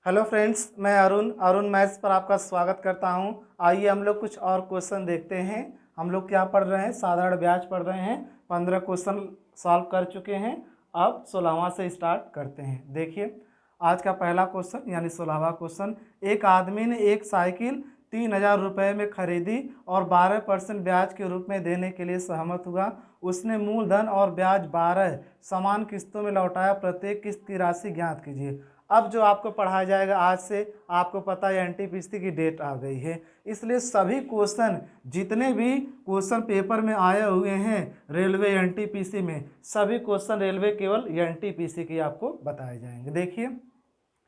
Hello friends, मैं Arun maths पर आपका स्वागत करता हूं। आइए हम लोग कुछ और क्वेश्चन देखते हैं। हम लोग क्या पढ़ रहे हैं? साधारण ब्याज पढ़ रहे हैं। 15 क्वेश्चन सॉल्व कर चुके हैं। अब 16वां से स्टार्ट करते हैं। देखिए आज का पहला क्वेश्चन यानी 16वां क्वेश्चन। एक आदमी ने एक साइकिल 3000 रुपये में खरीदी और 12% ब्याज के रूप में देने के लिए सहमत हुआ। उसने मूलधन और ब्याज 12 समान किस्तों में लौटाया। प्रत्येक किस्त की राशि ज्ञात कीजिए। अब जो आपको पढ़ाया जाएगा आज से, आपको पता है एनटीपीसी की डेट आ गई है, इसलिए सभी क्वेश्चन जितने भी क्वेश्चन पेपर में आए हुए हैं रेलवे एनटीपीसी में, सभी क्वेश्चन रेलवे केवल एनटीपीसी के आपको बताए जाएंगे। देखिए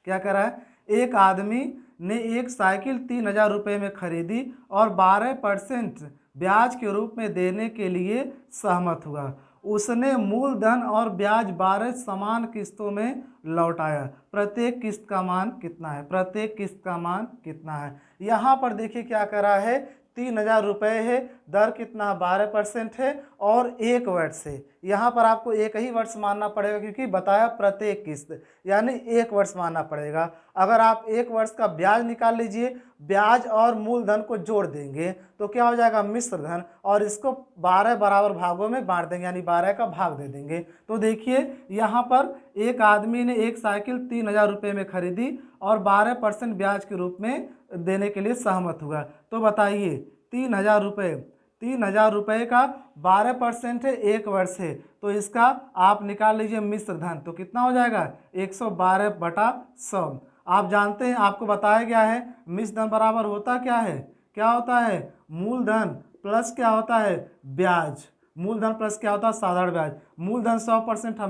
क्या कर रहा है। एक आदमी ने एक साइकिल 3000 रुपये में खरीदी और 12% ब्याज के रूप में देने के लिए सहमत हुआ। उसने मूलधन और ब्याज 12 समान किस्तों में लौटाया। प्रत्येक किस्त का मान कितना है? प्रत्येक किस्त का मान कितना है? यहाँ पर देखिए क्या कर रहा है। 3000 रुपये है, दर कितना? 12% है और एक वर्ष है। यहाँ पर आपको एक ही वर्ष मानना पड़ेगा क्योंकि बताया प्रत्येक किस्त, यानी एक वर्ष मानना पड़ेगा। अगर आप एक वर्ष का ब्याज निकाल लीजिए, ब्याज और मूलधन को जोड़ देंगे तो क्या हो जाएगा? मिश्र धन, और इसको 12 बराबर भागों में बांट देंगे, यानी 12 का भाग दे देंगे। तो देखिए यहाँ पर एक आदमी ने एक साइकिल 3000 रुपये में खरीदी और 12% ब्याज के रूप में देने के लिए सहमत हुआ। तो बताइए 3000 रुपये का 12% है, एक वर्ष है, तो इसका आप निकाल लीजिए मिश्र धन, तो कितना हो जाएगा? 112/100। आप जानते हैं, आपको बताया गया है मिश्र धन बराबर होता क्या है? क्या होता है? मूलधन प्लस क्या होता है? ब्याज। मूलधन प्लस क्या होता है? साधारण ब्याज। मूलधन 100%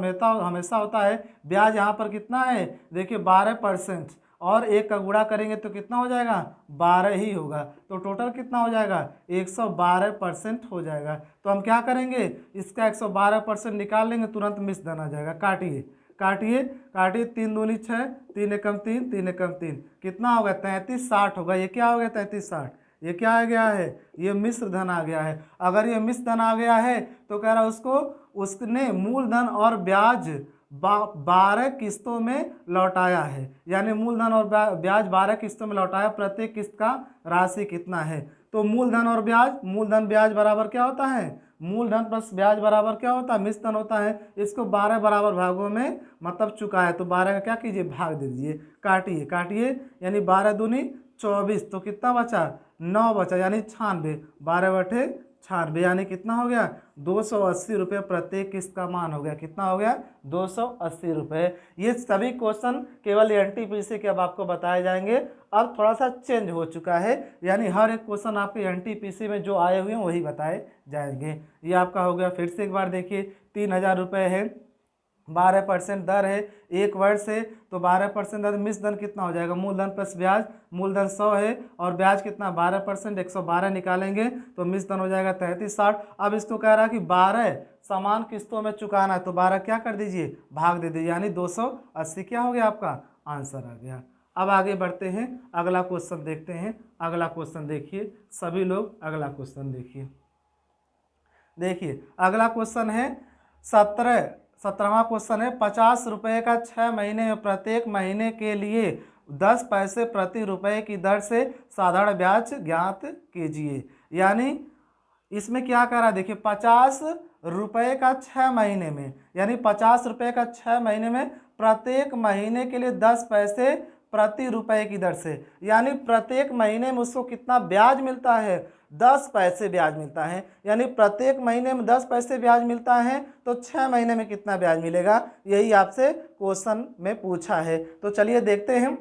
हमेशा होता है। ब्याज यहाँ पर कितना है? देखिए 12%, और एक का गुणा करेंगे तो कितना हो जाएगा? 12 ही होगा। तो टोटल कितना हो जाएगा? 112% हो जाएगा। तो हम क्या करेंगे, इसका 112% निकाल लेंगे, तुरंत मिश्र धन आ जाएगा। काटिए काटिए काटिए, 3 दूनी 6, 3 एकम 3, 3 एकम 3, कितना होगा? 33/60 होगा। ये क्या हो गया? 33/60। ये क्या आ गया है? ये मिश्र धन आ गया है। अगर ये मिश्र धन आ गया है तो कह रहा उसने मूलधन और ब्याज 12 किस्तों में लौटाया है, यानी मूलधन और ब्याज 12 किस्तों में लौटाया। प्रत्येक किस्त का राशि कितना है? तो मूलधन और ब्याज, मूलधन ब्याज बराबर क्या होता है? मूलधन प्लस ब्याज बराबर क्या होता है? मिश्र धन होता है। इसको 12 बराबर भागों में मतलब चुका है, तो 12 का क्या कीजिए? भाग दे दीजिए। काटिए काटिए, यानी 12 दूनी 24, तो कितना बचा? 9 बचा, यानी 96। 12/96, यानी कितना हो गया? 280 रुपये प्रत्येक किस्त का मान हो गया। कितना हो गया? 280 रुपये। ये सभी क्वेश्चन केवल एनटीपीसी के अब आपको बताए जाएंगे। अब थोड़ा सा चेंज हो चुका है, यानी हर एक क्वेश्चन आपके एनटीपीसी में जो आए हुए हैं वही बताए जाएंगे। ये आपका हो गया। फिर से एक बार देखिए, 3000 रुपये है, 12% दर है, एक वर्ष है, तो 12% दर मिश्र धन कितना हो जाएगा? मूलधन प्लस ब्याज। मूलधन 100 है और ब्याज कितना? 12%, 112 निकालेंगे तो मिश्र धन हो जाएगा 33/60। अब इसको कह रहा है कि 12 समान किस्तों में चुकाना है, तो 12 क्या कर दीजिए? भाग दे दीजिए, यानी 280 क्या हो गया? आपका आंसर आ गया। अब आगे बढ़ते हैं, अगला क्वेश्चन देखते हैं। अगला क्वेश्चन देखिए, सभी लोग अगला क्वेश्चन देखिए। देखिए अगला क्वेश्चन है 17वां क्वेश्चन है। 50 रुपये का 6 महीने में प्रत्येक महीने के लिए 10 पैसे प्रति रुपये की दर से साधारण ब्याज ज्ञात कीजिए। यानी इसमें क्या कर रहा है? देखिए 50 रुपये का 6 महीने में, यानी 50 रुपये का 6 महीने में प्रत्येक महीने के लिए 10 पैसे प्रति रुपये की दर से, यानी प्रत्येक महीने में उसको कितना ब्याज मिलता है? 10 पैसे ब्याज मिलता है। यानी प्रत्येक महीने में 10 पैसे ब्याज मिलता है, तो 6 महीने में कितना ब्याज मिलेगा? यही आपसे क्वेश्चन में पूछा है। तो चलिए देखते हैं।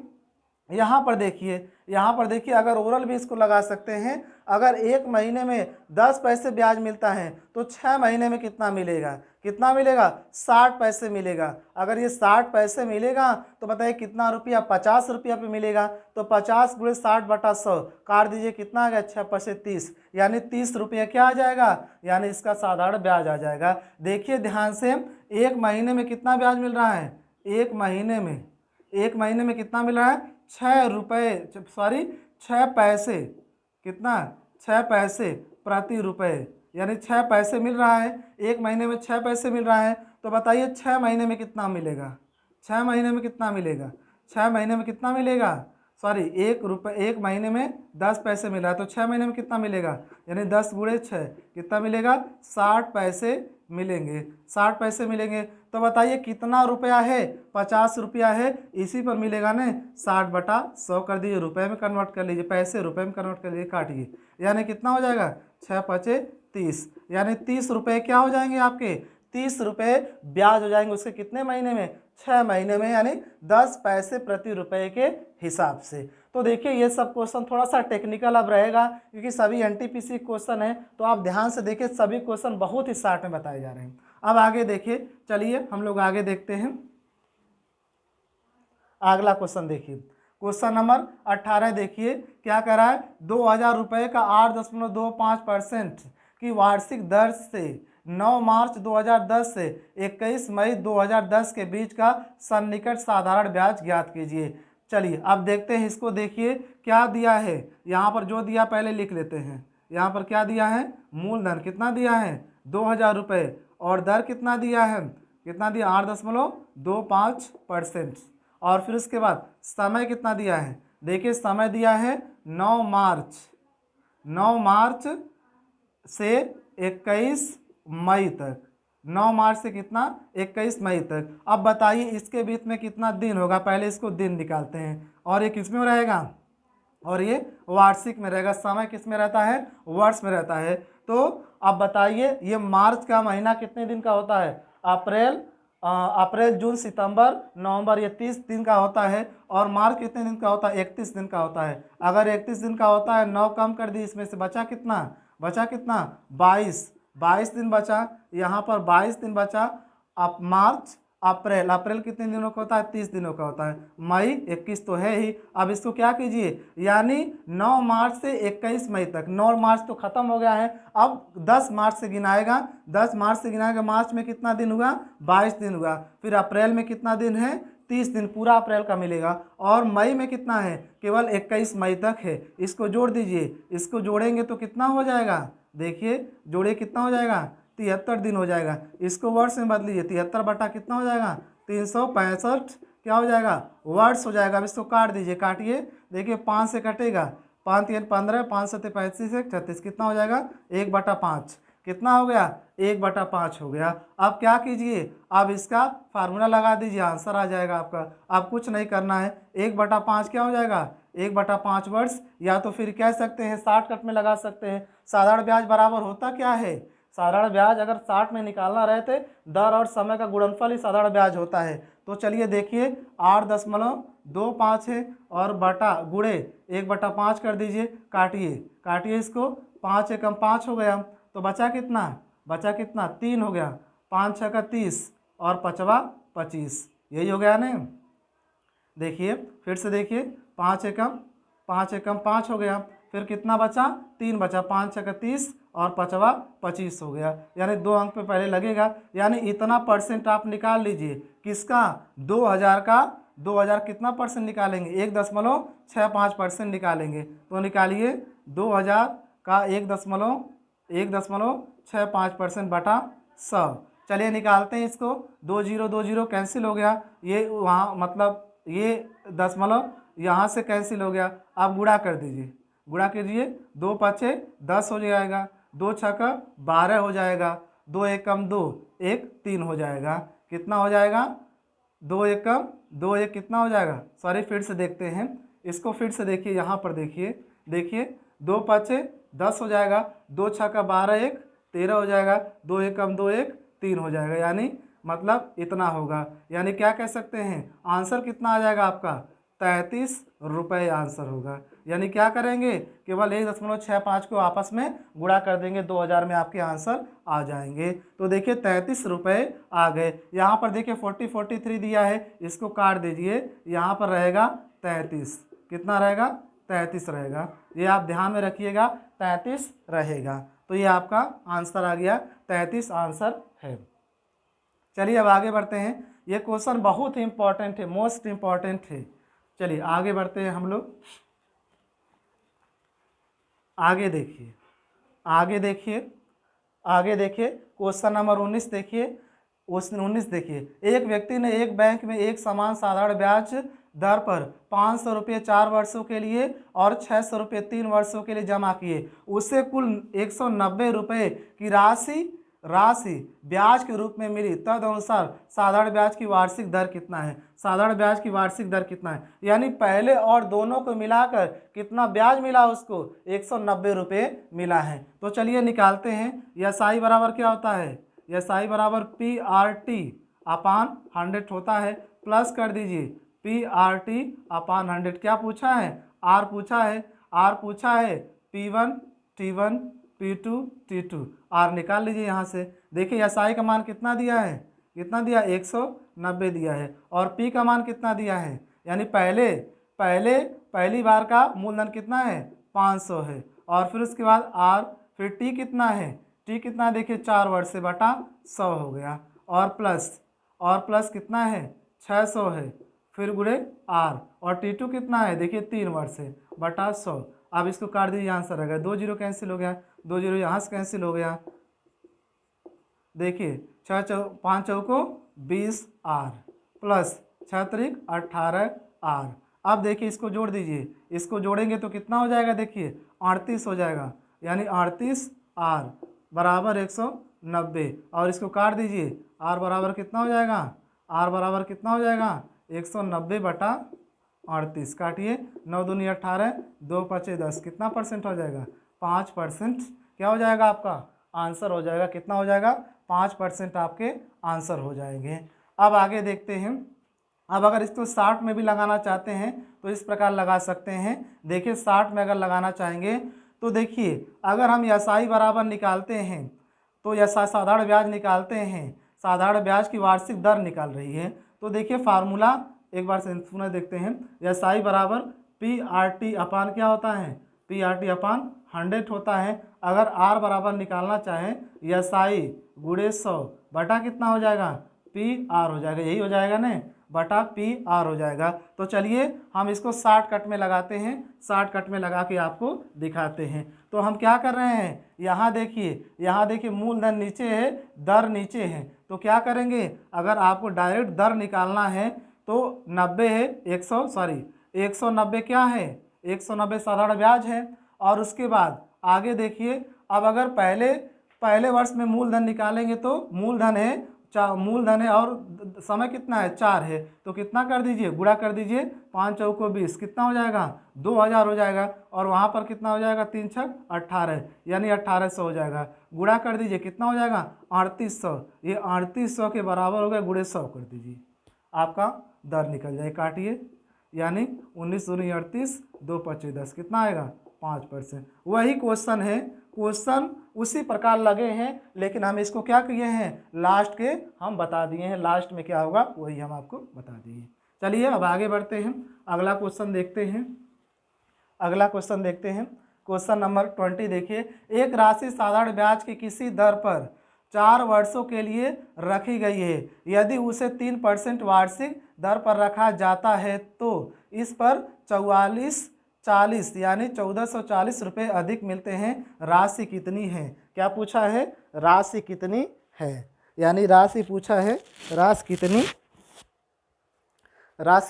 यहाँ पर देखिए अगर ओरल भी इसको लगा सकते हैं। अगर एक महीने में 10 पैसे ब्याज मिलता है तो 6 महीने में कितना मिलेगा? कितना मिलेगा? 60 पैसे मिलेगा। अगर ये 60 पैसे मिलेगा तो बताइए कितना रुपया? 50 रुपया पे मिलेगा। तो 50 × 60/100 काट दीजिए, कितना आ गया? 6 पैसे 30, यानी 30 रुपया क्या आ जाएगा? यानी इसका साधारण ब्याज आ जाएगा। देखिए ध्यान से, एक महीने में कितना ब्याज मिल रहा है? एक महीने में कितना मिल रहा है? 6 पैसे। कितना? 6 पैसे प्रति रुपये, यानी 6 पैसे मिल रहा है। एक महीने में 6 पैसे मिल रहा है, तो बताइए 6 महीने में कितना मिलेगा? 6 महीने में कितना मिलेगा? 6 महीने में कितना मिलेगा, सॉरी 1 महीने में 10 पैसे मिला है, तो 6 महीने में कितना मिलेगा, यानी 10 गुणे 6 कितना मिलेगा, 60 पैसे मिलेंगे, 60 पैसे मिलेंगे। तो बताइए कितना रुपया है, 50 रुपया है, इसी पर मिलेगा ना 60/100 कर दीजिए, रुपए में कन्वर्ट कर लीजिए, पैसे रुपए में कन्वर्ट कर लीजिए, काटिए, यानी कितना हो जाएगा 6×5 = 30, यानी 30 रुपये क्या हो जाएंगे आपके, 30 रुपये ब्याज हो जाएंगे उसके कितने महीने में, 6 महीने में, यानी 10 पैसे प्रति रुपये के हिसाब से। तो देखिए ये सब क्वेश्चन थोड़ा सा टेक्निकल अब रहेगा क्योंकि सभी एनटीपीसी क्वेश्चन है, तो आप ध्यान से देखिए सभी क्वेश्चन बहुत ही शॉर्ट में बताए जा रहे हैं। अब आगे देखिए, चलिए हम लोग आगे देखते हैं। अगला क्वेश्चन देखिए, क्वेश्चन नंबर 18 देखिए क्या कह रहा है, 2000 रुपये का 8.25% की वार्षिक दर से 9 मार्च 2010 से 21 मई 2010 के बीच का सन्निकट साधारण ब्याज ज्ञात कीजिए। चलिए अब देखते हैं इसको, देखिए क्या दिया है, यहाँ पर जो दिया पहले लिख लेते हैं। यहाँ पर क्या दिया है, मूलधन कितना दिया है 2000 रुपये, और दर कितना दिया है, कितना दिया 8.25%, और फिर उसके बाद समय कितना दिया है, देखिए समय दिया है 9 मार्च से 21 मई तक, 9 मार्च से कितना 21 मई तक। अब बताइए इसके बीच में कितना दिन होगा, पहले इसको दिन निकालते हैं, और ये किस में रहेगा, और ये वार्षिक में रहेगा, समय किस में रहता है, वर्ष में रहता है। तो अब बताइए ये मार्च का महीना कितने दिन का होता है, अप्रैल जून सितंबर नवंबर, ये 30 दिन का होता है, और मार्च कितने दिन का होता है, 31 दिन का होता है। अगर 31 दिन का होता है, 9 कम कर दी इसमें से, बचा कितना 22 दिन बचा, यहाँ पर 22 दिन बचा। अब मार्च अप्रैल कितने दिनों का होता है, 30 दिनों का होता है, मई 21 तो है ही। अब इसको क्या कीजिए, यानी 9 मार्च से 21 मई तक, 9 मार्च तो ख़त्म हो गया है, अब 10 मार्च से गिनाएगा, 10 मार्च से गिनाएगा, मार्च में कितना दिन हुआ 22 दिन हुआ, फिर अप्रैल में कितना दिन है 30 दिन, पूरा अप्रैल का मिलेगा, और मई में कितना है केवल 21 मई तक है। इसको जोड़ दीजिए, इसको जोड़ेंगे तो कितना हो जाएगा, देखिए जोड़े कितना हो जाएगा 73 दिन हो जाएगा। इसको वर्ष में बदलीजिए, 73 बटा कितना हो जाएगा 365 क्या हो जाएगा वर्ष हो जाएगा। अब इसको काट दीजिए, काटिए, देखिए 5 से कटेगा, 5 3 15, 5 7 35 36, कितना हो जाएगा 1/5, कितना हो गया 1/5 हो गया। अब क्या कीजिए, अब इसका फार्मूला लगा दीजिए, आंसर आ जाएगा आपका। अब कुछ नहीं करना है, 1/5 क्या हो जाएगा 1/5 वर्ष, या तो फिर कह सकते हैं 60 कट में लगा सकते हैं। साधारण ब्याज बराबर होता क्या है, साधारण ब्याज अगर 60 में निकालना रहते, दर और समय का गुणनफल ही साधारण ब्याज होता है। तो चलिए देखिए 8.25 है, और बटा गुणे 1/5 कर दीजिए, काटिए इसको, 5 एकम 5 हो गया, तो बचा कितना 3 हो गया, 5 6 का 30, और 5वां 25, यही हो गया ना। देखिए फिर से देखिए, 5 एकम 5 हो गया, फिर कितना बचा 3 बचा, 5 6 का 30, और 5वां 25 हो गया, यानी 2 अंक पे पहले लगेगा, यानी इतना परसेंट आप निकाल लीजिए किसका 2000 का, 2000 कितना परसेंट निकालेंगे 1.65% निकालेंगे। तो निकालिए 2000 का 1.65% बटा 100। चलिए निकालते हैं इसको, 2 0 कैंसिल हो गया, ये वहाँ मतलब ये दशमलव यहाँ से कैंसिल हो गया। आप गुणा कर दीजिए, गुणा कीजिए, 2 5 10 हो जाएगा, 2 6 12 हो जाएगा, 2 एकम 2 1 3 हो जाएगा, कितना हो जाएगा 2 एकम 2 1 कितना हो जाएगा, सॉरी फिर से देखते हैं इसको, फिर से देखिए यहाँ पर देखिए 2 5 10 हो जाएगा, 2 6 12 1 13 हो जाएगा, 2 एकम 2 1 3 हो जाएगा, यानी मतलब इतना होगा। यानी क्या कह सकते हैं, आंसर कितना आ जाएगा आपका 33 रुपये आंसर होगा। यानी क्या करेंगे, केवल 1.65 को आपस में गुणा कर देंगे, 2000 में आपके आंसर आ जाएंगे। तो देखिए 33 रुपये आ गए। यहाँ पर देखिए 43 दिया है, इसको काट दीजिए, यहाँ पर रहेगा 33, कितना रहेगा 33 रहेगा, ये आप ध्यान में रखिएगा 33 रहेगा। तो ये आपका आंसर आ गया, 33 आंसर है। चलिए अब आगे बढ़ते हैं, ये क्वेश्चन बहुत ही इंपॉर्टेंट है, मोस्ट इम्पॉर्टेंट है। चलिए आगे बढ़ते हैं हम लोग, आगे देखिए क्वेश्चन नंबर 19 देखिए, क्वेश्चन 19 देखिए, एक व्यक्ति ने एक बैंक में एक समान साधारण ब्याज दर पर 500 रुपये 4 वर्षों के लिए और 600 रुपये 3 वर्षों के लिए जमा किए, उसे कुल 190 रुपये की राशि ब्याज के रूप में मिली, तदनुसार साधारण ब्याज की वार्षिक दर कितना है? साधारण ब्याज की वार्षिक दर कितना है, यानी पहले और दोनों को मिलाकर कितना ब्याज मिला उसको? 190 रुपये मिला है। तो चलिए निकालते हैं। एसआई बराबर क्या होता है? एसआई बराबर PRT अपान 100 होता है, प्लस कर दीजिए PRT अपान 100। क्या पूछा है? आर पूछा है P1 T1 P2 T2। Are निकाल लीजिए यहाँ से। देखिए एसआई का मान कितना दिया है? 190 दिया है। और P का मान कितना दिया है? यानी पहली बार का मूलधन कितना है? 500 है। और फिर उसके बाद आर, फिर T कितना है? T कितना? देखिए 4 वर्ष से बटा 100 हो गया। और प्लस कितना है? 600 है। फिर गुणे आर, और T2 कितना है? देखिए 3 वर्ष है बटा 100। अब इसको काट दीजिए, आंसर आ गया। 2 जीरो कैंसिल हो गया, 2 जीरो यहाँ से कैंसिल हो गया। देखिए 5 चौको 20 आर प्लस 6 त्रिक 18 आर। अब देखिए इसको जोड़ दीजिए, इसको जोड़ेंगे तो कितना हो जाएगा? देखिए 38 हो जाएगा, यानी 38 आर बराबर 190। और इसको काट दीजिए, आर बराबर कितना हो जाएगा? आर बराबर कितना हो जाएगा? 190 बटा 38। काटिए, 9 दूनी 18, 2 पचे 10, कितना परसेंट हो जाएगा? 5%। क्या हो जाएगा? आपका आंसर हो जाएगा। कितना हो जाएगा? 5% आपके आंसर हो जाएंगे। अब आगे देखते हैं। अब अगर इसको 60 में भी लगाना चाहते हैं तो इस प्रकार लगा सकते हैं। देखिए 60 में अगर लगाना चाहेंगे तो देखिए अगर हम एसआई बराबर निकालते हैं तो एसआई साधारण ब्याज निकालते हैं, साधारण ब्याज की वार्षिक दर निकाल रही है, तो देखिए फार्मूला एक बार से पुनः देखते हैं। एसआई बराबर PRT अपान क्या होता है? PRT अपान 100 होता है। अगर आर बराबर निकालना चाहें, एसआई गुणे 100 बटा कितना हो जाएगा? PR हो जाएगा। यही हो जाएगा ना, बटा PR हो जाएगा। तो चलिए हम इसको 60 कट में लगाते हैं, 60 कट में लगा के आपको दिखाते हैं। तो हम क्या कर रहे हैं? यहाँ देखिए मूलधन नीचे है, दर नीचे है। तो क्या करेंगे? अगर आपको डायरेक्ट दर निकालना है तो 90 है, 190 क्या है? 190 साधारण ब्याज है। और उसके बाद आगे देखिए, अब अगर पहले वर्ष में मूलधन निकालेंगे तो मूलधन है और समय कितना है? 4 है। तो कितना कर दीजिए? गुणा कर दीजिए, 5 चौको 20, कितना हो जाएगा? 2000 हो जाएगा। और वहाँ पर कितना हो जाएगा? 3 छक 18, यानी 1800 हो जाएगा। गुणा कर दीजिए, कितना हो जाएगा? 3800। ये 3800 के बराबर हो गया, गुणे 100 कर दीजिए, आपका दर निकल जाए। काटिए, यानी 19 दूनी 38, 2 पचे 10, कितना आएगा? 5%। वही क्वेश्चन है, क्वेश्चन उसी प्रकार लगे हैं, लेकिन हम इसको क्या किए हैं? लास्ट के हम बता दिए हैं। लास्ट में क्या होगा वही हम आपको बता दिए। चलिए अब आगे बढ़ते हैं, अगला क्वेश्चन देखते हैं। क्वेश्चन नंबर 20 देखिए। एक राशि साधारण ब्याज की किसी दर पर 4 वर्षों के लिए रखी गई है। यदि उसे 3% वार्षिक दर पर रखा जाता है तो इस पर 4440 यानी 1440 रुपये अधिक मिलते हैं। राशि कितनी है? क्या पूछा है? राशि कितनी है, यानी राशि पूछा है, राशि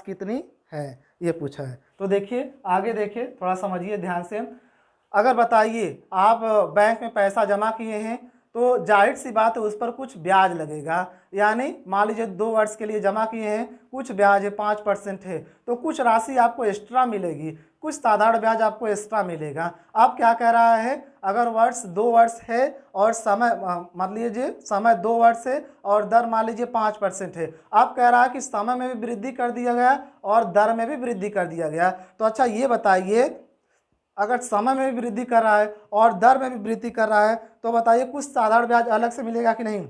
कितनी है ये पूछा है। तो देखिए आगे देखिए, थोड़ा समझिए ध्यान से। अगर बताइए आप बैंक में पैसा जमा किए हैं तो जाहिर सी बात है उस पर कुछ ब्याज लगेगा। यानी मान लीजिए 2 वर्ष के लिए जमा किए हैं, कुछ ब्याज है 5% है, तो कुछ राशि आपको एक्स्ट्रा मिलेगी, कुछ साधारण ब्याज आपको एक्स्ट्रा मिलेगा। अब क्या कह रहा है? अगर वर्ष 2 वर्ष है और समय मान लीजिए समय 2 वर्ष है और दर मान लीजिए 5% है। अब कह रहा है कि समय में भी वृद्धि कर दिया गया और दर में भी वृद्धि कर दिया गया। तो अच्छा ये बताइए, अगर समय में भी वृद्धि कर रहा है और दर में भी वृद्धि कर रहा है तो बताइए कुछ साधारण ब्याज अलग से मिलेगा कि नहीं?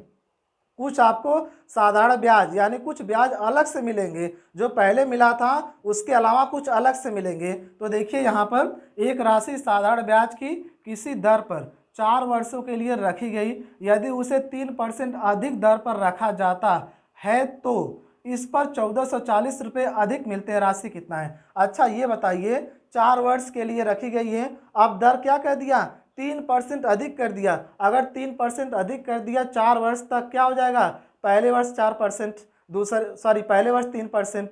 कुछ आपको साधारण ब्याज यानी कुछ ब्याज अलग से मिलेंगे, जो पहले मिला था उसके अलावा कुछ अलग से मिलेंगे। तो देखिए यहाँ पर एक राशि साधारण ब्याज की किसी दर पर 4 वर्षों के लिए रखी गई, यदि उसे 3% अधिक दर पर रखा जाता है तो इस पर 1440 रुपये अधिक मिलते हैं। राशि कितना है? अच्छा ये बताइए, 4 वर्ष के लिए रखी गई है, अब दर क्या कह दिया? 3% अधिक कर दिया। अगर 3% अधिक कर दिया 4 वर्ष तक, क्या हो जाएगा? पहले वर्ष 4%, पहले वर्ष 3%,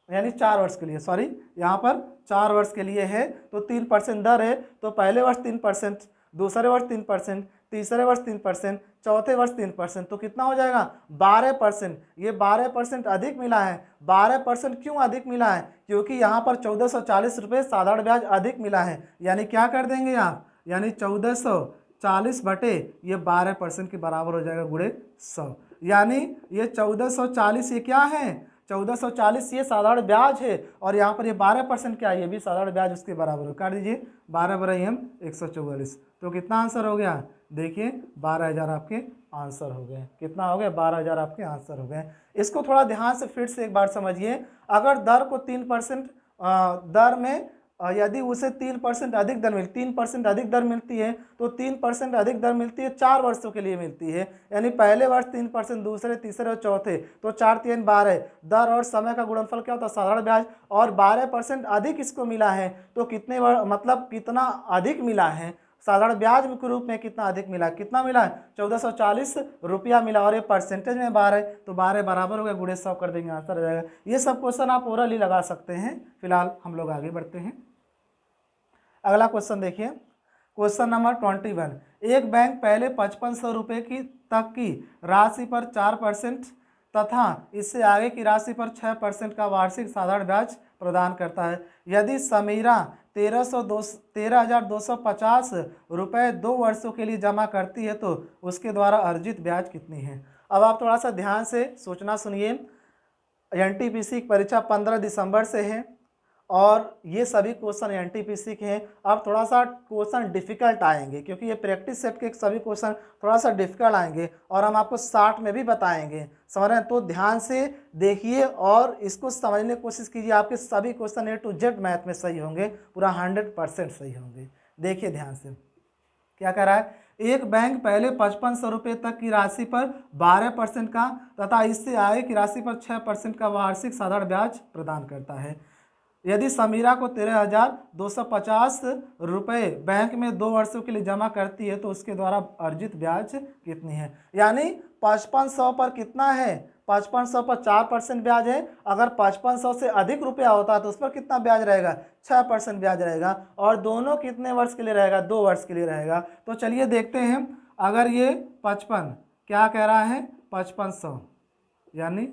यानी 4 वर्ष के लिए, सॉरी यहाँ पर 4 वर्ष के लिए है तो 3% दर है। तो पहले वर्ष 3%, दूसरे वर्ष 3%, तीसरे वर्ष 3%, चौथे वर्ष 3%, तो कितना हो जाएगा 12%। ये 12% अधिक मिला है। 12% क्यों अधिक मिला है? क्योंकि यहाँ पर 1440 रुपये साधारण ब्याज अधिक मिला है। यानी क्या कर देंगे आप, यानी 1440 बटे ये 12% के बराबर हो जाएगा गुणे 100। यानी ये 1440 ये क्या है, 1440 ये साधारण ब्याज है और यहाँ पर ये 12% क्या है, ये भी साधारण ब्याज उसके बराबर हो। काट दीजिए 12 बराबर हम 144। तो कितना आंसर हो गया, देखिए 12,000 आपके आंसर हो गए। कितना हो गया, 12,000 आपके आंसर हो गए। इसको थोड़ा ध्यान से फिर से एक बार समझिए। अगर दर को 3% दर में यदि उसे 3% अधिक दर 3% अधिक दर मिलती है तो 3% अधिक दर मिलती है 4 वर्षों के लिए मिलती है। यानी पहले वर्ष 3%, दूसरे, तीसरे और चौथे, तो 4 3 12। दर और समय का गुणनफल क्या होता है, साधारण ब्याज। और 12% अधिक इसको मिला है तो कितने मतलब कितना अधिक मिला है, साधारण ब्याज के रूप में कितना अधिक मिला, कितना मिला है 1440 रुपया मिला। और ये परसेंटेज में 12 तो 12 बराबर हो गया, गुणे 100 कर देंगे, आंसर आ जाएगा। ये सब क्वेश्चन आप ओरली लगा सकते हैं। फिलहाल हम लोग आगे बढ़ते हैं। अगला क्वेश्चन देखिए, क्वेश्चन नंबर 21। एक बैंक पहले 5500 रुपये की तक की राशि पर 4% तथा इससे आगे की राशि पर 6% का वार्षिक साधारण ब्याज प्रदान करता है। यदि समीरा 13,250 रुपये 2 वर्षों के लिए जमा करती है तो उसके द्वारा अर्जित ब्याज कितनी है। अब आप थोड़ा सा ध्यान से सोचना सुनिए। एनटीपीसी की परीक्षा 15 दिसंबर से है और ये सभी क्वेश्चन एनटीपीसी के हैं। अब थोड़ा सा क्वेश्चन डिफिकल्ट आएंगे क्योंकि ये प्रैक्टिस सेट के सभी क्वेश्चन थोड़ा सा डिफिकल्ट आएंगे और हम आपको शार्ट में भी बताएंगे, समझ रहे हैं। तो ध्यान से देखिए और इसको समझने की कोशिश कीजिए। आपके सभी question A to Z math में सही होंगे, पूरा 100% सही होंगे। देखिए ध्यान से क्या कह रहा है। एक बैंक पहले 5500 रुपये तक की राशि पर 12% का तथा इससे आगे की राशि पर 6% का वार्षिक साधारण ब्याज प्रदान करता है। यदि समीरा को 13,250 रुपये बैंक में 2 वर्षों के लिए जमा करती है तो उसके द्वारा अर्जित ब्याज कितनी है। यानी 5500 पर कितना है, 5500 पर 4% ब्याज है। अगर 5500 से अधिक रुपया होता है तो उस पर कितना ब्याज रहेगा, 6% ब्याज रहेगा। और दोनों कितने वर्ष के लिए रहेगा, 2 वर्ष के लिए रहेगा। तो चलिए देखते हैं। अगर ये 55 क्या कह रहा है, 5500 यानी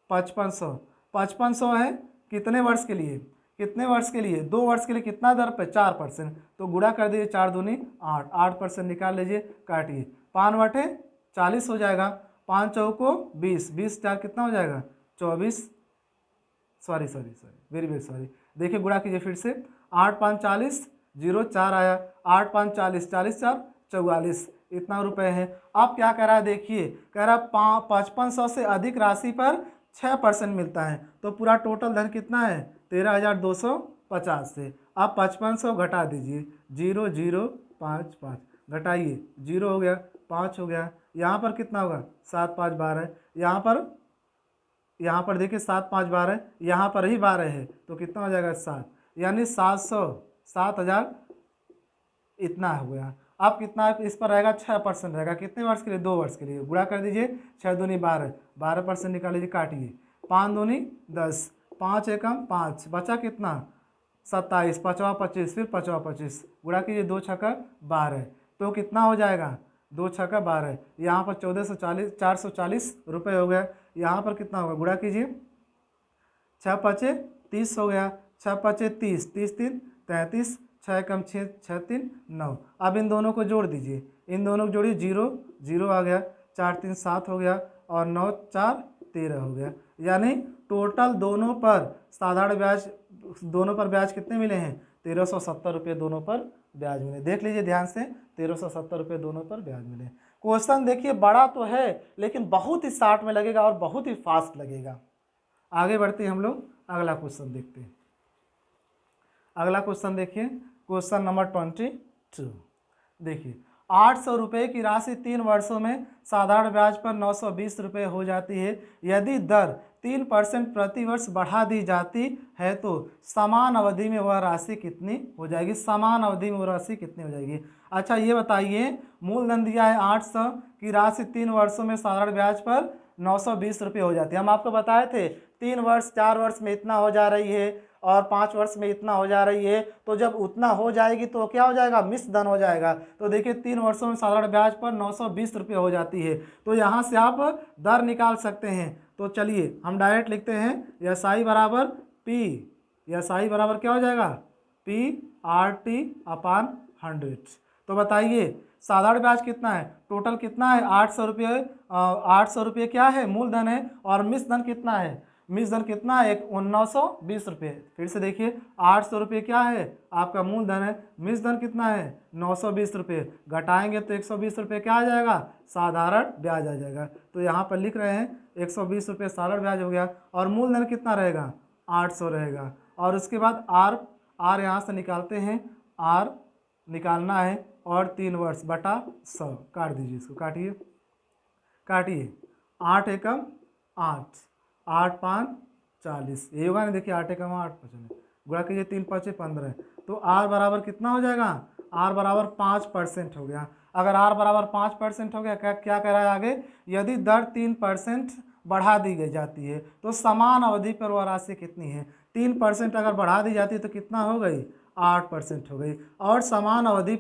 5500 है कितने वर्ष के लिए, कितने वर्ष के लिए, 2 वर्ष के लिए। कितना दर पे, 4%। तो गुणा कर दीजिए, 4 दूनी 8, 8% निकाल लीजिए, काटिए, 5/40 हो जाएगा। 5 चौको 20, 20 4 कितना हो जाएगा 24, सॉरी वेरी वेरी सॉरी। देखिए गुणा कीजिए फिर से, 8 5 40, 0 4 आया, 8 5 40, 40 4 44, इतना रुपए है। अब क्या कह रहा है, देखिए कह रहा है 5500 से अधिक राशि पर 6% मिलता है। तो पूरा टोटल धन कितना है 13,250 से। आप 5500 घटा दीजिए, 0 0 5 5 घटाइए, 0 हो गया, 5 हो गया। यहाँ पर कितना होगा 7 5 12, यहाँ पर देखिए 7 5 12, यहाँ पर ही 12 है तो कितना हो जाएगा 7, यानी 7,000 इतना हो गया। अब कितना इस पर रहेगा 6% रहेगा, कितने वर्ष के लिए, 2 वर्ष के लिए। गुणा कर दीजिए, 6 दूनी 12, 12% निकाल लीजिए, काटिए, 5 दूनी 10, 5 एकम 5, बचा कितना 27, 5वां 25, फिर 5वां 25, गुणा कीजिए, 2 छक्का 12, तो कितना हो जाएगा 2 छक्का 12। यहाँ पर 440 रुपये हो गया। यहाँ पर कितना होगा, गुणा कीजिए, 6 5 30 हो गया, 6 5 30, 30 3 33, 6 कम 6 6 3 9। अब इन दोनों को जोड़ दीजिए, इन दोनों को जोड़िए, 0 0 आ गया, 4 3 7 हो गया और 9 4 13 हो गया। यानी टोटल दोनों पर साधारण ब्याज, दोनों पर ब्याज कितने मिले हैं 1370 रुपये दोनों पर ब्याज मिले। देख लीजिए ध्यान से, 1370 रुपये दोनों पर ब्याज मिले। क्वेश्चन देखिए बड़ा तो है लेकिन बहुत ही शार्ट में लगेगा और बहुत ही फास्ट लगेगा। आगे बढ़ते हैं हम लोग, अगला क्वेश्चन देखते हैं। अगला क्वेश्चन देखिए, क्वेश्चन नंबर 22। देखिए 800 रुपये की राशि 3 वर्षों में साधारण ब्याज पर 920 रुपये हो जाती है। यदि दर 3% प्रति वर्ष बढ़ा दी जाती है तो समान अवधि में वह राशि कितनी हो जाएगी, समान अवधि में वह राशि कितनी हो जाएगी। अच्छा ये बताइए, मूलधन दिया है 800 की राशि 3 वर्षों में साधारण ब्याज पर 920 रुपये हो जाती है। हम आपको बताए थे 3 वर्ष 4 वर्ष में इतना हो जा रही है और 5 वर्ष में इतना हो जा रही है, तो जब उतना हो जाएगी तो क्या हो जाएगा, मिश्र धन हो जाएगा। तो देखिए 3 वर्षों में साधारण ब्याज पर 920 रुपये हो जाती है। तो यहाँ से आप दर निकाल सकते हैं। तो चलिए हम डायरेक्ट लिखते हैं एस आई बराबर पी, एस आई बराबर क्या हो जाएगा, पी आर टी अपान 100। तो बताइए साधारण ब्याज कितना है, टोटल कितना है 800 रुपये। 800 रुपये क्या है, मूलधन है, और मिश्र धन कितना है, मिश्र धन कितना है, 1920 रुपये। फिर से देखिए 800 रुपये क्या है आपका मूलधन है, मिश्र धन कितना है 920 रुपये, घटाएंगे तो 120 रुपये क्या आ जाएगा, साधारण ब्याज आ जाएगा। तो यहाँ पर लिख रहे हैं 120 रुपये साधारण ब्याज हो गया, और मूलधन कितना रहेगा 800 रहेगा। और उसके बाद आर यहाँ से निकालते हैं, आर निकालना है, और 3 वर्ष बटा 100 काट दीजिए, इसको काटिए 8 एकम 8, 8 5 40, ये होगा ना, देखिए 8 एकम 8 55, गुणा कीजिए 3 5 15। तो आर बराबर कितना हो जाएगा, आर बराबर 5% हो गया। अगर आर बराबर 5% हो गया, क्या कह रहा है आगे, यदि दर 3% बढ़ा दी गई जाती है तो समान अवधि पर वह राशि कितनी है। 3% अगर बढ़ा दी जाती है तो कितना हो गई, 8% हो गई। और समान अवधि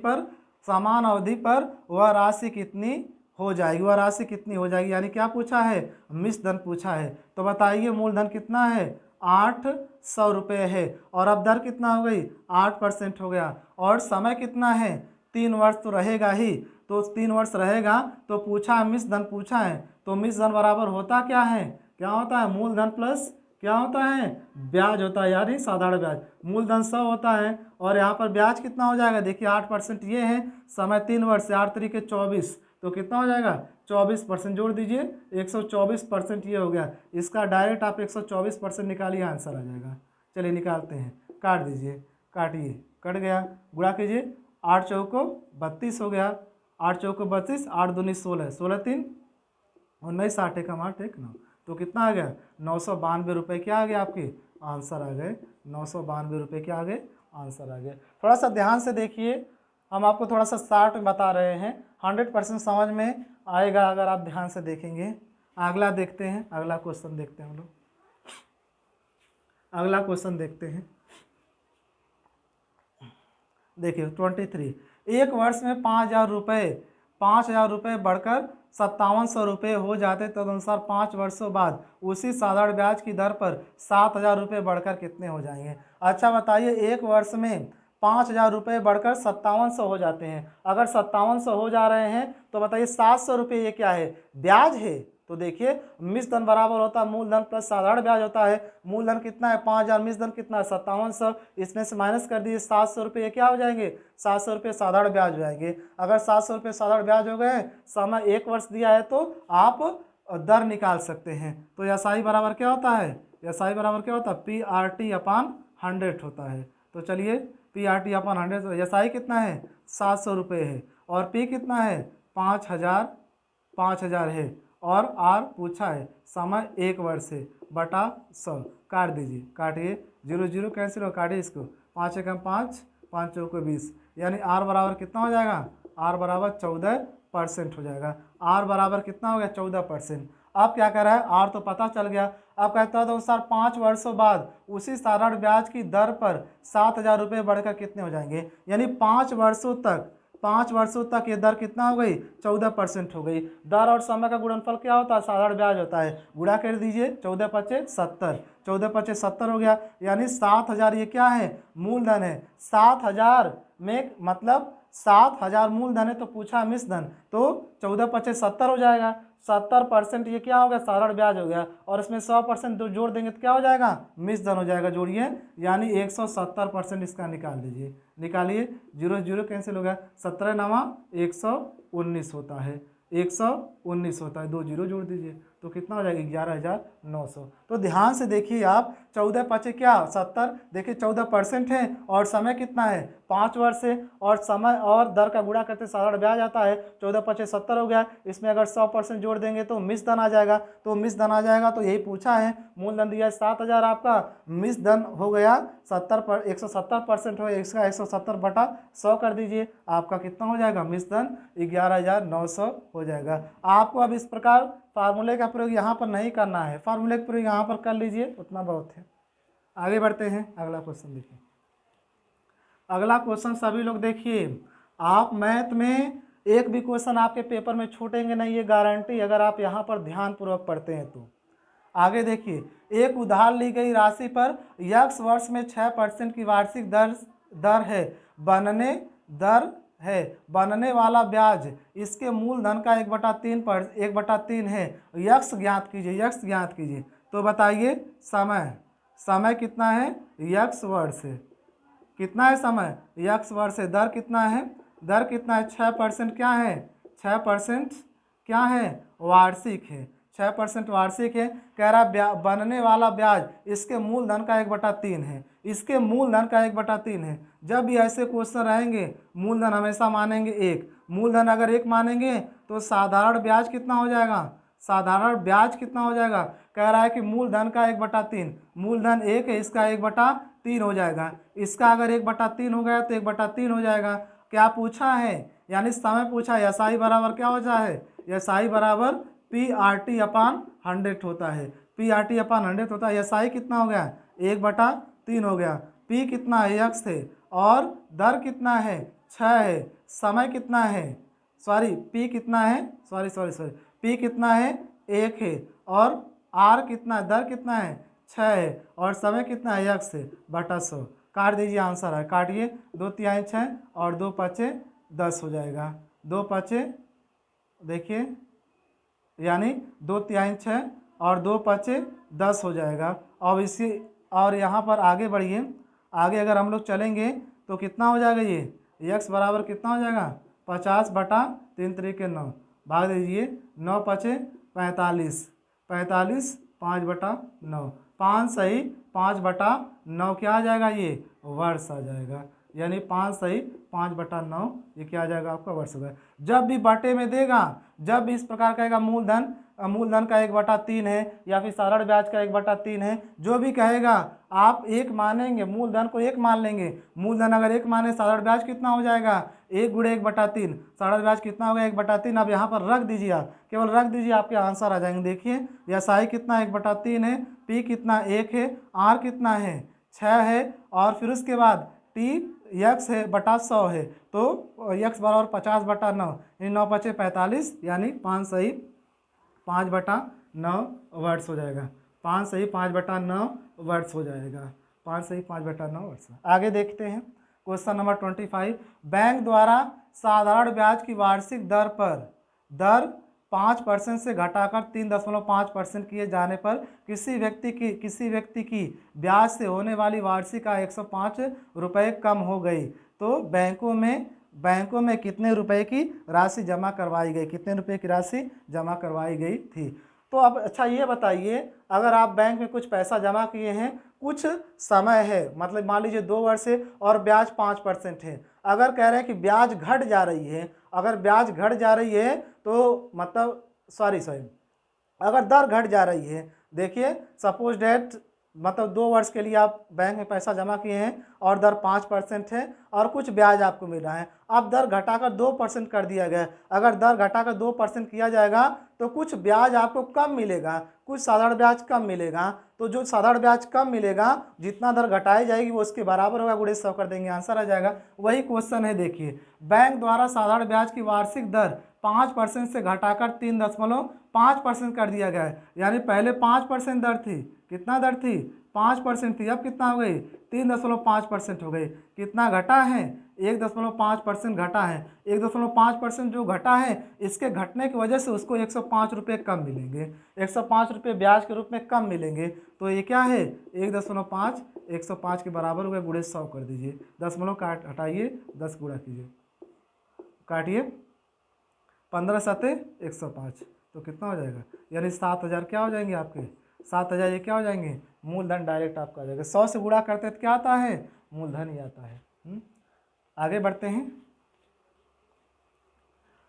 पर वह राशि कितनी हो जाएगी, वह राशि कितनी हो जाएगी, यानी क्या पूछा है, मिश्र धन पूछा है। तो बताइए मूलधन कितना है, 800 रुपये है, और अब दर कितना हो गई, 8% हो गया, और समय कितना है, 3 वर्ष तो रहेगा ही। तो 3 वर्ष रहेगा तो पूछा है, मिश्र धन पूछा है, तो मिश्र धन बराबर होता क्या है, क्या होता है, मूलधन प्लस क्या होता है, ब्याज होता है, यानी साधारण ब्याज। मूलधन 100 होता है, और यहाँ पर ब्याज कितना हो जाएगा, देखिए 8% ये है, समय 3 वर्ष से 8 तरीके 24, तो कितना हो जाएगा 24% जोड़ दीजिए, 124% ये हो गया। इसका डायरेक्ट आप 124% निकालिए, आंसर आ जाएगा। चलिए निकालते हैं, काट दीजिए, काटिए, कट गया, गुणा कीजिए, 8 चौको 32 हो गया, 8 चौको 32, 8 दूनी 16, 16 3 19, 8 एकम 8 1 9, तो कितना आ गया 992 रुपये क्या आ गया, आपके आंसर आ गए 992 रुपये क्या आ गए, आंसर आ गए। थोड़ा सा ध्यान से देखिए, हम आपको थोड़ा सा शार्ट में बता रहे हैं, 100% समझ में आएगा अगर आप ध्यान से देखेंगे। अगला देखते हैं, अगला क्वेश्चन देखते हैं हम लोग, अगला क्वेश्चन देखते हैं। देखिए 23, एक वर्ष में 5,000 रुपये बढ़कर 5700 रुपये हो जाते, तदनुसार 5 वर्षों बाद उसी साधारण ब्याज की दर पर 7,000 रुपये बढ़कर कितने हो जाएंगे। अच्छा बताइए, एक वर्ष में 5,000 रुपये बढ़कर 5700 हो जाते हैं। अगर 5700 हो जा रहे हैं तो बताइए 700 रुपये ये क्या है, ब्याज है। तो देखिए मिश्र धन बराबर होता है मूलधन प्लस साधारण ब्याज होता है। मूलधन कितना है 5,000, मिश्र धन कितना है 5700, इसमें से माइनस कर दीजिए 700 रुपये, क्या हो जाएंगे 700 रुपये साधारण ब्याज हो जाएंगे। अगर 700 रुपये साधारण ब्याज हो गए, समय 1 वर्ष दिया है तो आप दर निकाल सकते हैं। तो एसआई बराबर क्या होता है, एसआई बराबर क्या होता है, पी आर टी अपान 100 होता है। तो चलिए P R T upon 100, SI कितना है 700 रुपये है, और पी कितना है 5,000 है, और आर पूछा है समय 1 वर्ष है बटा 100। काट दीजिए, काटिए, 0 0 कैंसिल हो, काटिए इसको, 5 एकम 5, 5 चौको 20, यानी आर बराबर कितना हो जाएगा, आर बराबर 14% हो जाएगा। आर बराबर कितना हो गया 14%। अब क्या कर रहा है, आर तो पता चल गया। अब कहता है अनुसार 5 वर्षों बाद उसी साधारण ब्याज की दर पर 7,000 रुपये बढ़कर कितने हो जाएंगे, यानी 5 वर्षों तक ये दर कितना हो गई 14% हो गई। दर और समय का गुणनफल क्या होता है, साधारण ब्याज होता है। गुणा कर दीजिए, 14 5 70, 14 5 70 हो गया, यानी 7,000 ये क्या है मूलधन है। 7,000 में मतलब 7,000 मूलधन है, तो पूछा मिश्र धन, तो 14 5 70 हो जाएगा। 70% ये क्या हो गया साधारण ब्याज हो गया, और इसमें 100% जोड़ देंगे तो क्या हो जाएगा मिश्र धन हो जाएगा, जोड़िए, यानी 170% इसका निकाल दीजिए, निकालिए, 0 0 कैंसिल हो गया, 17 9 119 होता है, 119 होता है, 2 0 जोड़ दीजिए तो कितना हो जाएगा 11,900। तो ध्यान से देखिए आप, 14 5 क्या 70, देखिए 14% है, और समय कितना है 5 वर्ष है, और समय और दर का गुणा करते साधारण ब्याज आता है, 14 5 70 हो गया। इसमें अगर 100% जोड़ देंगे तो मिश्र धन आ जाएगा, तो मिश्र धन आ जाएगा, तो यही पूछा है। मूलधन दिया है 7,000, आपका मिश्र धन हो गया 170% हो, इसका 170 बटा 100 कर दीजिए, आपका कितना हो जाएगा मिश्र धन 11,900 हो जाएगा। आपको अब इस प्रकार फार्मूले का प्रयोग यहाँ पर नहीं करना है, फार्मूले का प्रयोग यहाँ पर कर लीजिए, उतना बहुत है। आगे बढ़ते हैं, अगला क्वेश्चन देखिए। अगला क्वेश्चन सभी लोग देखिए, आप मैथ में एक भी क्वेश्चन आपके पेपर में छूटेंगे नहीं, ये गारंटी, अगर आप यहाँ पर ध्यानपूर्वक पढ़ते हैं तो। आगे देखिए, एक उधार ली गई राशि पर यक्स वर्ष में 6% की वार्षिक दर है, बनने वाला ब्याज इसके मूलधन का 1/3 है। यक्स ज्ञात कीजिए। तो बताइए समय कितना है, यक्स वर्ष है। कितना है समय, यक्स वर्ष है। दर कितना है 6% क्या है, 6% क्या है, वार्षिक है, 6% वार्षिक है। कह रहा बनने वाला ब्याज इसके मूलधन का 1/3 है, इसके मूलधन का 1/3 है। जब भी ऐसे क्वेश्चन रहेंगे मूलधन हमेशा मानेंगे 1। मूलधन अगर 1 मानेंगे तो साधारण ब्याज कितना हो जाएगा, कह रहा है कि मूलधन का 1/3, मूलधन 1 है, इसका 1/3 हो जाएगा। इसका अगर 1/3 हो गया तो 1/3 हो जाएगा। क्या पूछा है, यानी समय पूछा है। SI बराबर क्या हो जाए, SI बराबर PRT/100 होता है, PRT/100 होता है। SI कितना हो गया, 1/3 हो गया। P कितना है, यक्स है, और दर कितना है, 6 है। समय कितना है, P कितना है, P कितना है, 1 है, और R कितना है, दर कितना है, 6 है, और समय कितना है, यक्स है, बटा 100। काट दीजिए, आंसर है, काटिए। 2 तिहाई 6 और 2 5 10 हो जाएगा। 2 5 देखिए, यानी 2 तिहाई 6 और 2 5 10 हो जाएगा। अब इसी, और यहाँ पर आगे बढ़िए, आगे अगर हम लोग चलेंगे तो कितना हो जाएगा, ये यक्स बराबर कितना हो जाएगा, 50/3 × 9, भाग दीजिए। 9 5 45, 5/9, 5 सही 5/9 क्या आ जाएगा, ये वर्ष आ जाएगा। यानी 5 सही 5/9 ये क्या आ जाएगा, आपका वर्ष होगा। जब भी बटे में देगा, जब भी इस प्रकार कहेगा मूलधन का 1/3 है, या फिर साधारण ब्याज का 1/3 है, जो भी कहेगा आप 1 मानेंगे, मूलधन को 1 मान लेंगे। मूलधन अगर 1 माने, साधारण ब्याज कितना हो जाएगा, 1 × 1/3, साधारण ब्याज कितना होगा, 1/3। अब यहाँ पर रख दीजिए, आप केवल रख दीजिए, आपके आंसर आ जाएंगे। देखिए SI कितना 1/3 है, P कितना 1 है, R कितना है 6 है, और फिर उसके बाद T यक्स है बटा 100 है, तो यक्स बराबर 50/9, यानी 9 5 45, यानी 5 सही 5/9 वर्ष हो जाएगा। 5 सही 5/9 वर्ष हो जाएगा। 5 सही 5/9 वर्ष। आगे देखते हैं क्वेश्चन नंबर 25। बैंक द्वारा साधारण ब्याज की वार्षिक दर 5% से घटाकर 3.5% किए जाने पर किसी व्यक्ति की ब्याज से होने वाली वार्षिक आय 105 रुपये कम हो गई। तो बैंकों में कितने रुपए की राशि जमा करवाई गई, कितने रुपए की राशि जमा करवाई गई थी। तो अब अच्छा ये बताइए, अगर आप बैंक में कुछ पैसा जमा किए हैं, कुछ समय है, मतलब मान लीजिए 2 वर्ष है, और ब्याज 5% है। अगर कह रहे हैं कि ब्याज घट जा रही है, अगर ब्याज घट जा रही है तो मतलब सॉरी अगर दर घट जा रही है, देखिए सपोज डेट मतलब 2 वर्ष के लिए आप बैंक में पैसा जमा किए हैं और दर 5% है और कुछ ब्याज आपको मिल रहा है। अब दर घटाकर 2% कर दिया गया। अगर दर घटाकर 2% किया जाएगा तो कुछ ब्याज आपको कम मिलेगा, कुछ साधारण ब्याज कम मिलेगा। तो जो साधारण ब्याज कम मिलेगा, जितना दर घटाई जाएगी वो उसके बराबर होगा, गुणे 100 कर देंगे, आंसर आ जाएगा। वही क्वेश्चन है, देखिए बैंक द्वारा साधारण ब्याज की वार्षिक दर 5% से घटाकर 3.5% कर दिया गया है। यानी पहले 5% दर थी, कितना दर थी 5% थी, अब कितना हो गई 3.5% हो गई। कितना घटा है 1.5% घटा है। 1.5% जो घटा है, इसके घटने की वजह से उसको 105 रुपये कम मिलेंगे, 105 रुपये ब्याज के रूप में कम मिलेंगे। तो ये क्या है 1.5 105 के बराबर हो गया, गुणे 100 कर दीजिए। 10 काट हटाइए, 10 गुणा कीजिए, काटिए 15 7 105, तो कितना हो जाएगा, यानी 7000 क्या हो जाएंगे आपके, 7000 ये क्या हो जाएंगे, मूलधन डायरेक्ट आपका आ जाएगा। 100 से गुणा करते हैं तो क्या आता है, मूलधन ही आता है। आगे बढ़ते हैं।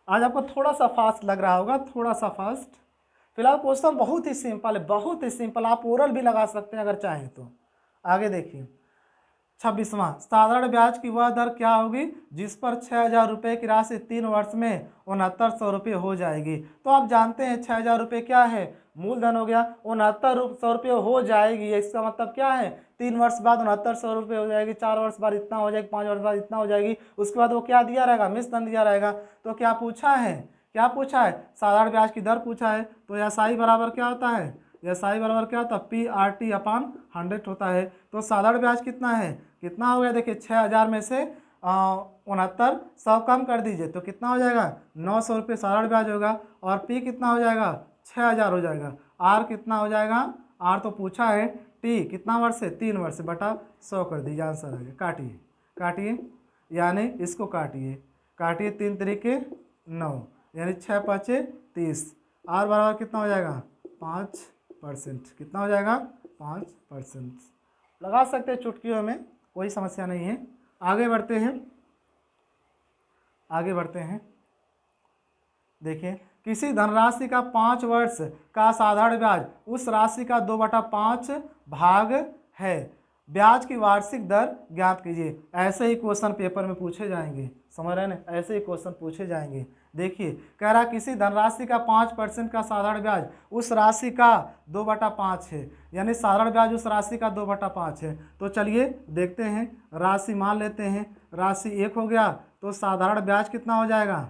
आज आपको थोड़ा सा फास्ट लग रहा होगा, थोड़ा सा फास्ट। फिलहाल क्वेश्चन बहुत ही सिंपल है, बहुत ही सिंपल। आप ओरल भी लगा सकते हैं अगर चाहें तो। आगे देखिए, 26वां, साधारण ब्याज की वह दर क्या होगी जिस पर 6,000 रुपये की राशि 3 वर्ष में 6900 रुपये हो जाएगी। तो आप जानते हैं 6,000 रुपये क्या है, मूलधन हो गया। 6900 रुपये हो जाएगी, इसका मतलब क्या है 3 वर्ष बाद 6900 रुपये हो जाएगी, 4 वर्ष बाद इतना हो जाएगी, 5 वर्ष बाद इतना हो जाएगी। उसके बाद वो क्या दिया रहेगा, मिश्रधन दिया रहेगा। तो क्या पूछा है, क्या पूछा है, साधारण ब्याज की दर पूछा है। तो एसआई बराबर क्या होता है, एसआई बराबर क्या होता है, PRT/100 होता है। तो साधारण ब्याज कितना है, कितना हो गया, देखिए 6,000 में से 6900 कम कर दीजिए तो कितना हो जाएगा, 900 रुपये साधारण ब्याज होगा। और पी कितना हो जाएगा, 6,000 हो जाएगा। आर कितना हो जाएगा, आर तो पूछा है, टी कितना वर्ष से, 3 वर्ष से, बटा 100 कर दीजिए, आंसर आ गया। काटिए काटिए, यानी इसको काटिए, काटिए 3 तरीके 9, यानी 6 5 30। आर बराबर कितना हो जाएगा, 5%। कितना हो जाएगा, 5%। लगा सकते हैं चुटकियों में, कोई समस्या नहीं है। आगे बढ़ते हैं, आगे बढ़ते हैं। देखिए, किसी धनराशि का 5 वर्ष का साधारण ब्याज उस राशि का 2/5 भाग है। ब्याज की वार्षिक दर ज्ञात कीजिए। ऐसे ही क्वेश्चन पेपर में पूछे जाएंगे, समझ रहे हैं ना, ऐसे ही क्वेश्चन पूछे जाएंगे। देखिए, कह रहा किसी धनराशि का 5% का साधारण ब्याज उस राशि का 2/5 है, यानी साधारण ब्याज उस राशि का 2/5 है। तो चलिए देखते हैं, राशि मान लेते हैं, राशि 1 हो गया, तो साधारण ब्याज कितना हो जाएगा,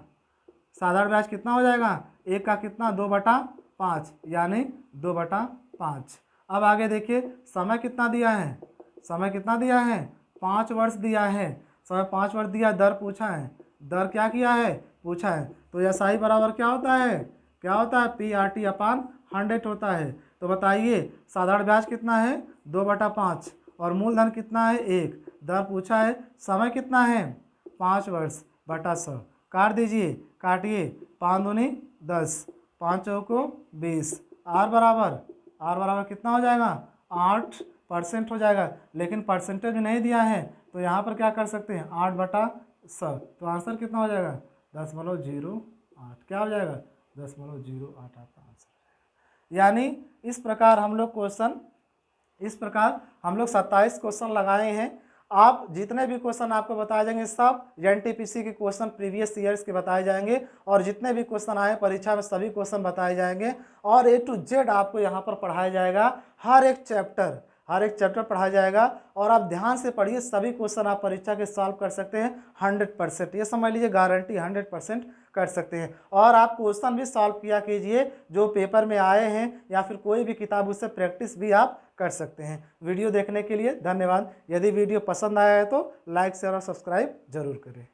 साधारण ब्याज कितना हो जाएगा, 1 का कितना, 2/5, यानी 2/5। अब आगे देखिए, समय कितना दिया है, समय कितना दिया है, 5 वर्ष दिया है, समय 5 वर्ष दिया, दर पूछा है, दर क्या किया है, पूछा है। तो एसआई बराबर क्या होता है, क्या होता है, PRT/100 होता है। तो बताइए साधारण ब्याज कितना है, 2/5, और मूलधन कितना है, 1, दर पूछा है, समय कितना है, 5 वर्ष, बटा 100। काट दीजिए, काटिए, 5 दूनी 10, 5 चौको 20। आर बराबर कितना हो जाएगा, 8% हो जाएगा। लेकिन परसेंटेज नहीं दिया है, तो यहाँ पर क्या कर सकते हैं, 8/100। तो आंसर कितना हो जाएगा, 10.08। क्या हो जाएगा, 10.08 आपका आंसर। यानी इस प्रकार हम लोग 27 क्वेश्चन लगाए हैं। आप जितने भी क्वेश्चन आपको बताए जाएंगे सब एनटीपीसी के क्वेश्चन प्रीवियस ईयर्स के बताए जाएंगे, और जितने भी क्वेश्चन आए परीक्षा में सभी क्वेश्चन बताए जाएंगे, और A to Z आपको यहाँ पर पढ़ाया जाएगा। हर एक चैप्टर पढ़ाया जाएगा, और आप ध्यान से पढ़िए, सभी क्वेश्चन आप परीक्षा के सॉल्व कर सकते हैं 100%। ये समझ लीजिए, गारंटी 100% कर सकते हैं। और आप क्वेश्चन भी सॉल्व किया कीजिए जो पेपर में आए हैं, या फिर कोई भी किताब, उससे प्रैक्टिस भी आप कर सकते हैं। वीडियो देखने के लिए धन्यवाद। यदि वीडियो पसंद आया है तो लाइक शेयर और सब्सक्राइब जरूर करें।